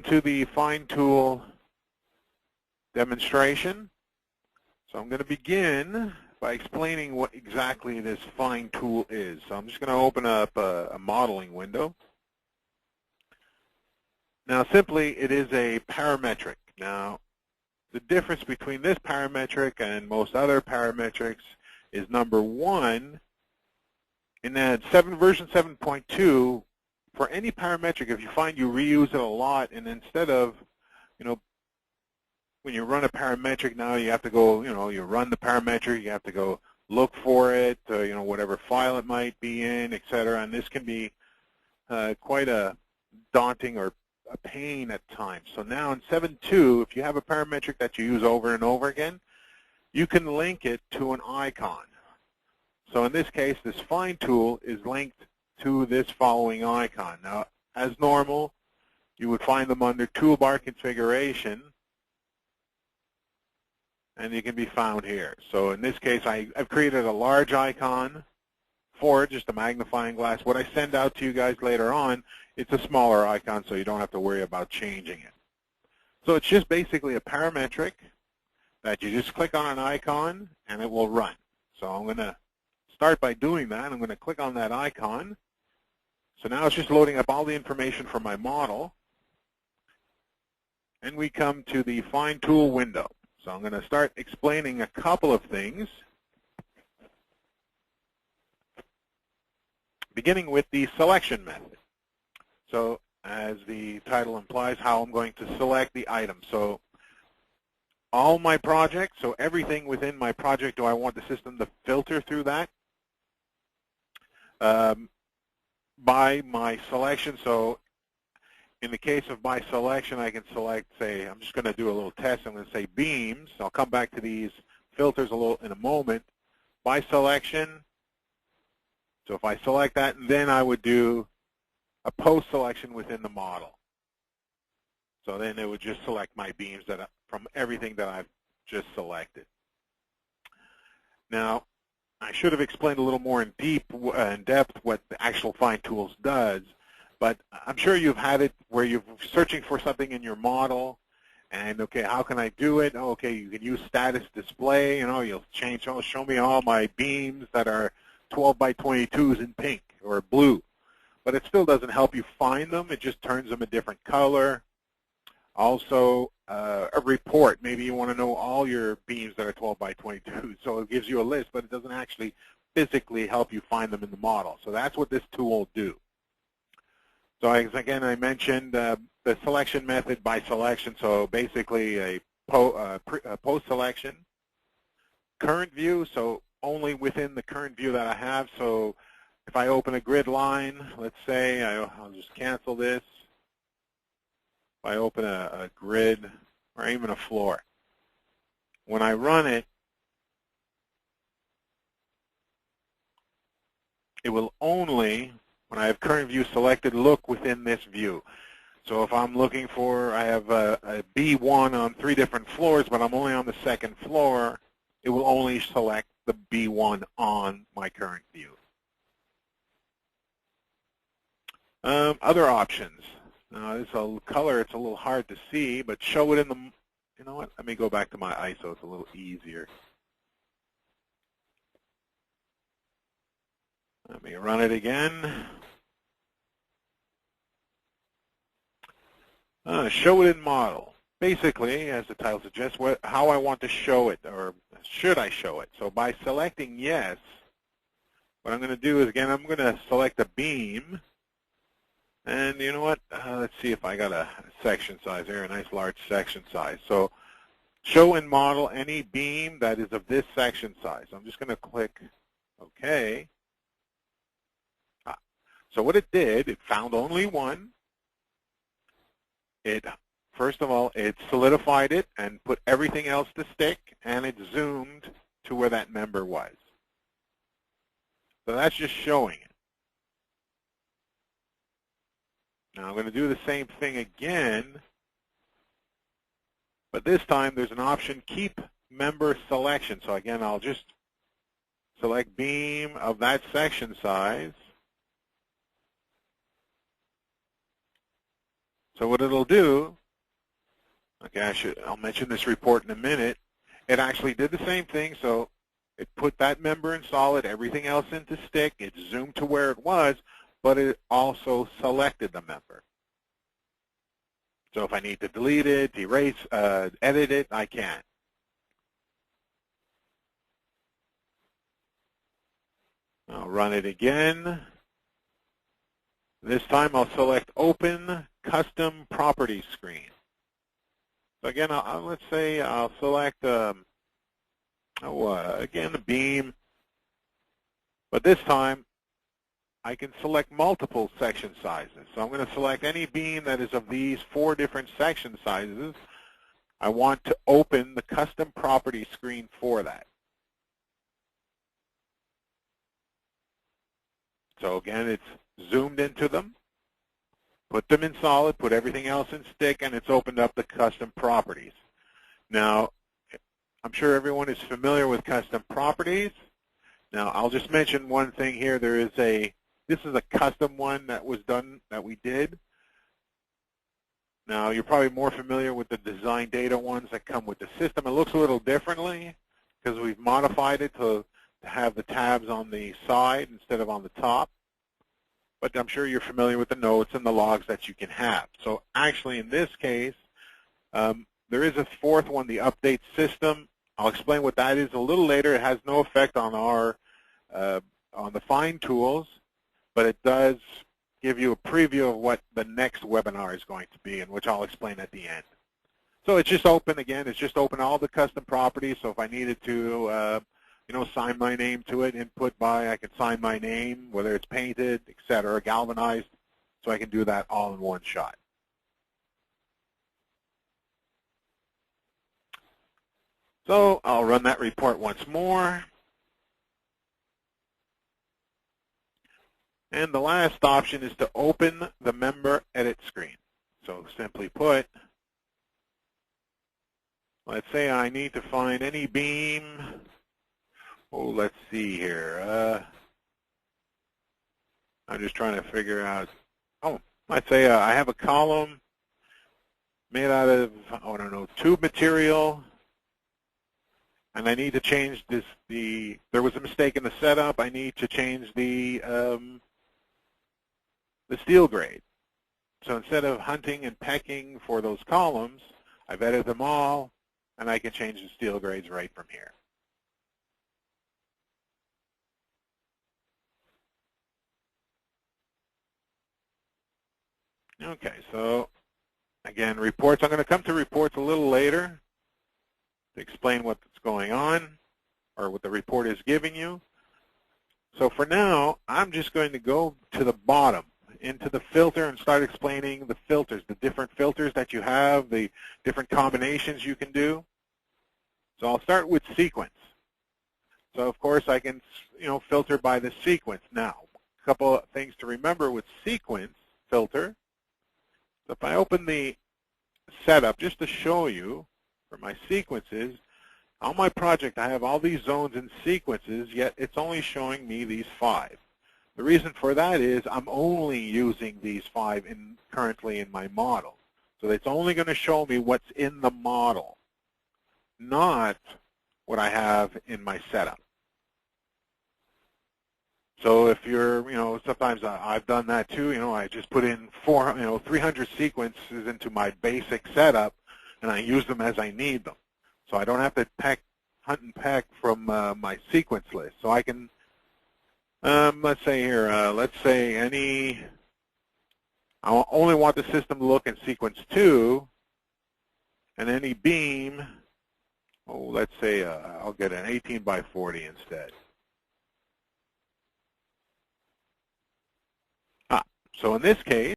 To the Find Tool demonstration. So I'm going to begin by explaining what exactly this Find Tool is. So I'm just going to open up a modeling window. Now simply it is a parametric. Now the difference between this parametric and most other parametrics is number one, in that version 7.2, for any parametric, if you find you reuse it a lot, and instead of, when you run a parametric now, you have to go, you run the parametric, you have to go look for it, whatever file it might be in, etc. And this can be quite a daunting or a pain at times. So now in 7.2, if you have a parametric that you use over and over again, you can link it to an icon. So in this case, this Find Tool is linked to this following icon. Now, as normal, you would find them under Toolbar Configuration, and you can be found here. So in this case, I've created a large icon for it, just a magnifying glass. What I send out to you guys later on, it's a smaller icon, so you don't have to worry about changing it. So it's just basically a parametric that you just click on an icon, and it will run. So I'm going to start by doing that. I'm going to click on that icon. So now it's just loading up all the information from my model. And we come to the Find Tool window. So I'm going to start explaining a couple of things, beginning with the selection method. So as the title implies, how I'm going to select the item. So all my projects, so everything within my project, do I want the system to filter through that? By my selection. So in the case of my selection, I can select, say, I'm just going to do a little test. I'm going to say beams. I'll come back to these filters a little in a moment. By selection, so if I select that, then I would do a post selection within the model. So then it would just select my beams from everything that I've just selected. Now, I should have explained a little more in depth what the actual Find Tools does, but I'm sure you've had it where you're searching for something in your model, and okay, how can I do it? Oh, okay, you can use status display. You'll change. Oh, show me all my beams that are 12 by 22s in pink or blue, but it still doesn't help you find them. It just turns them a different color. Also, a report. Maybe you want to know all your beams that are 12 by 22. So it gives you a list, but it doesn't actually physically help you find them in the model. So that's what this tool will do. So again, I mentioned the selection method by selection. So basically a post selection. Current view, so only within the current view that I have. So if I open a grid line, let's say, I'll just cancel this. If I open a grid or even a floor, when I run it, it will only, when I have current view selected, look within this view. So if I'm looking for, I have a B1 on 3 different floors, but I'm only on the second floor, it will only select the B1 on my current view. Other options. Now this color, it's a little hard to see, but show it in the, you know what, let me go back to my ISO, it's a little easier. Let me run it again. Show it in model. Basically, as the title suggests, how I want to show it, or should I show it. So by selecting yes, what I'm going to do is, again, I'm going to select a beam. And you know what? Let's see if I got a section size here, a nice large section size. So show in model any beam that is of this section size. I'm just going to click OK. So what it did, it found only one. First of all, it solidified it and put everything else to stick, and it zoomed to where that member was. So that's just showing it. Now I'm going to do the same thing again, but this time there's an option, keep member selection. So again, I'll just select beam of that section size. So what it'll do, okay, I'll mention this report in a minute. It actually did the same thing. So it put that member in solid, everything else into stick. It zoomed to where it was, but it also selected the member. So if I need to delete it, erase, edit it, I can. I'll run it again. This time I'll select Open Custom Properties Screen. So again, let's say I'll select, again, the beam. But this time, I can select multiple section sizes. So I'm going to select any beam that is of these 4 different section sizes. I want to open the Custom Properties screen for that. So again, it's zoomed into them, put them in solid, put everything else in stick, and it's opened up the custom properties. Now, I'm sure everyone is familiar with custom properties. Now, I'll just mention one thing here. This is a custom one that was done, that we did. Now, you're probably more familiar with the design data ones that come with the system. It looks a little differently because we've modified it to have the tabs on the side instead of on the top. But I'm sure you're familiar with the notes and the logs that you can have. So actually, in this case, there is a 4th one, the update system. I'll explain what that is a little later. It has no effect on our on the find tools, but it does give you a preview of what the next webinar is going to be, and which I'll explain at the end. So it's just open again. It's just open all the custom properties. So if I needed to, sign my name to it, input by, I can sign my name, whether it's painted, etc., galvanized. So I can do that all in one shot. So I'll run that report once more. And the last option is to open the member edit screen. So simply put, let's say I need to find any beam. Oh, let's see here. I'm just trying to figure out. Oh, let's say I have a column made out of, I don't know, tube material. And I need to change this. There was a mistake in the setup. I need to change the steel grade. So instead of hunting and pecking for those columns, I've edited them all, and I can change the steel grades right from here. Okay, so again, reports. I'm going to come to reports a little later to explain what's going on or what the report is giving you. So for now, I'm just going to go to the bottom into the filter and start explaining the filters, the different filters that you have, the different combinations you can do. So I'll start with sequence. So of course I can, filter by the sequence. Now, a couple of things to remember with sequence filter. So if I open the setup just to show you for my sequences, on my project I have all these zones and sequences, yet it's only showing me these 5. The reason for that is I'm only using these 5 currently in my model. So it's only going to show me what's in the model, not what I have in my setup. So if you're, sometimes I've done that too. I just put in 300 sequences into my basic setup, and I use them as I need them. So I don't have to hunt and peck from my sequence list. So I can, let's say here, I only want the system to look in sequence 2, and any beam, let's say I'll get an 18 by 40 instead. So in this case,